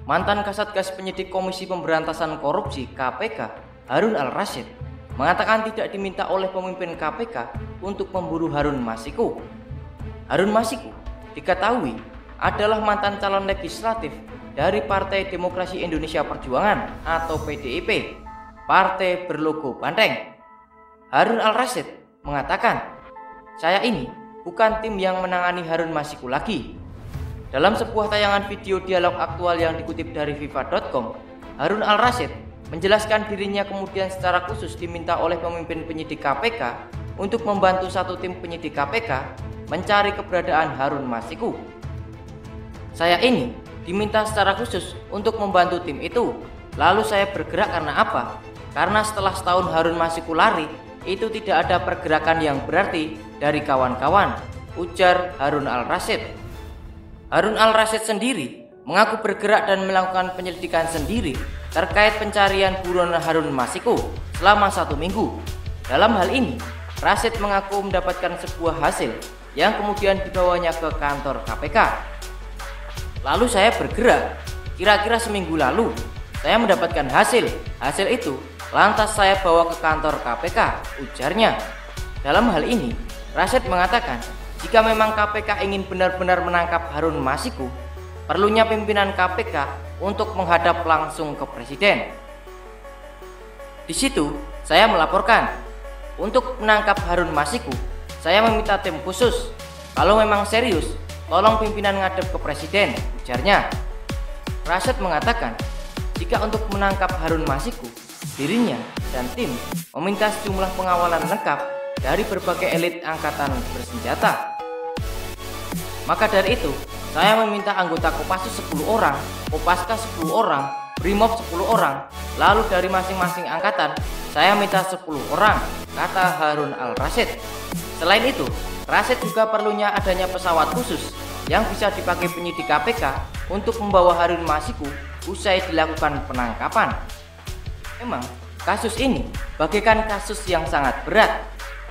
mantan Kasatgas Penyidik Komisi Pemberantasan Korupsi (KPK) Harun Al-Rasyid mengatakan tidak diminta oleh pemimpin KPK untuk memburu Harun Masiku. Harun Masiku diketahui adalah mantan calon legislatif dari Partai Demokrasi Indonesia Perjuangan atau PDIP, partai berlogo banteng. Harun Al-Rasyid mengatakan, "Saya ini bukan tim yang menangani Harun Masiku lagi." Dalam sebuah tayangan video dialog aktual yang dikutip dari viva.com, Harun Al-Rasyid menjelaskan dirinya kemudian secara khusus diminta oleh pemimpin penyidik KPK untuk membantu satu tim penyidik KPK mencari keberadaan Harun Masiku. "Saya ini diminta secara khusus untuk membantu tim itu. Lalu saya bergerak karena apa? Karena setelah setahun Harun Masiku lari, itu tidak ada pergerakan yang berarti dari kawan-kawan," ujar Harun Al-Rasyid. Harun Al-Rasyid sendiri mengaku bergerak dan melakukan penyelidikan sendiri terkait pencarian buron Harun Masiku selama 1 minggu. Dalam hal ini, Rasyid mengaku mendapatkan sebuah hasil yang kemudian dibawanya ke kantor KPK. "Lalu saya bergerak, kira-kira seminggu lalu saya mendapatkan hasil itu lantas saya bawa ke kantor KPK," ujarnya. Dalam hal ini, Rasyid mengatakan jika memang KPK ingin benar-benar menangkap Harun Masiku, perlunya pimpinan KPK untuk menghadap langsung ke Presiden. "Di situ saya melaporkan, untuk menangkap Harun Masiku, saya meminta tim khusus. Kalau memang serius, tolong pimpinan ngadep ke Presiden," ujarnya. Rasyid mengatakan jika untuk menangkap Harun Masiku, dirinya dan tim meminta sejumlah pengawalan lengkap dari berbagai elit angkatan bersenjata. "Maka dari itu, saya meminta anggota Kopassus 10 orang, Kopaska 10 orang, Brimob 10 orang, lalu dari masing-masing angkatan saya minta 10 orang," kata Harun Al-Rasyid. Selain itu, Rasyid juga perlunya adanya pesawat khusus yang bisa dipakai penyidik KPK untuk membawa Harun Masiku usai dilakukan penangkapan. Memang kasus ini bagaikan kasus yang sangat berat,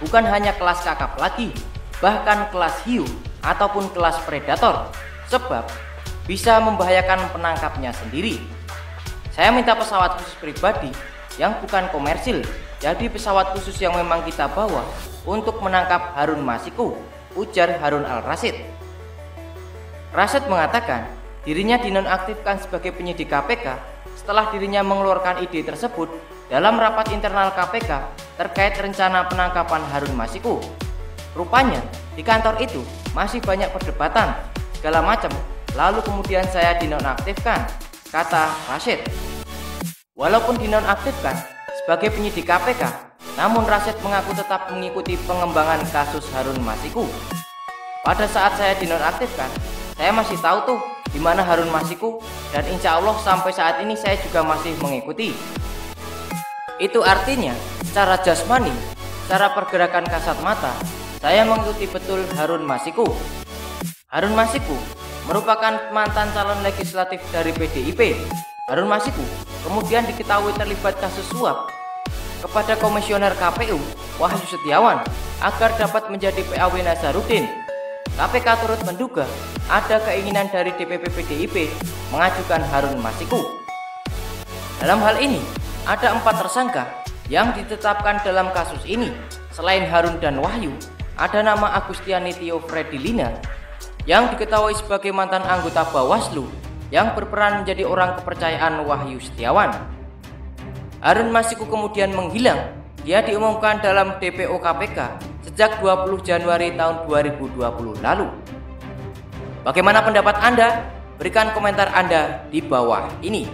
bukan hanya kelas kakap lagi, bahkan kelas hiu ataupun kelas predator, sebab bisa membahayakan penangkapnya sendiri. "Saya minta pesawat khusus pribadi yang bukan komersil, jadi pesawat khusus yang memang kita bawa untuk menangkap Harun Masiku," ujar Harun Al-Rasyid. Rasyid mengatakan dirinya dinonaktifkan sebagai penyidik KPK setelah dirinya mengeluarkan ide tersebut dalam rapat internal KPK terkait rencana penangkapan Harun Masiku. "Rupanya di kantor itu masih banyak perdebatan segala macam, lalu kemudian saya dinonaktifkan," kata Rasyid. Walaupun dinonaktifkan sebagai penyidik KPK, namun Rasyid mengaku tetap mengikuti pengembangan kasus Harun Masiku. "Pada saat saya dinonaktifkan, saya masih tahu tuh di mana Harun Masiku, dan insya Allah sampai saat ini saya juga masih mengikuti. Itu artinya secara jasmani, secara pergerakan kasat mata, saya mengikuti betul Harun Masiku." Harun Masiku merupakan mantan calon legislatif dari PDIP. Harun Masiku kemudian diketahui terlibat kasus suap kepada Komisioner KPU Wahyu Setiawan agar dapat menjadi PAW Nazarudin. KPK turut menduga ada keinginan dari DPP PDIP mengajukan Harun Masiku. Dalam hal ini, ada 4 tersangka yang ditetapkan dalam kasus ini. Selain Harun dan Wahyu, ada nama Agustiani Tio Fredilina yang diketahui sebagai mantan anggota Bawaslu yang berperan menjadi orang kepercayaan Wahyu Setiawan. Harun Masiku kemudian menghilang. Dia diumumkan dalam DPO KPK sejak 20 Januari tahun 2020 lalu. Bagaimana pendapat Anda? Berikan komentar Anda di bawah ini.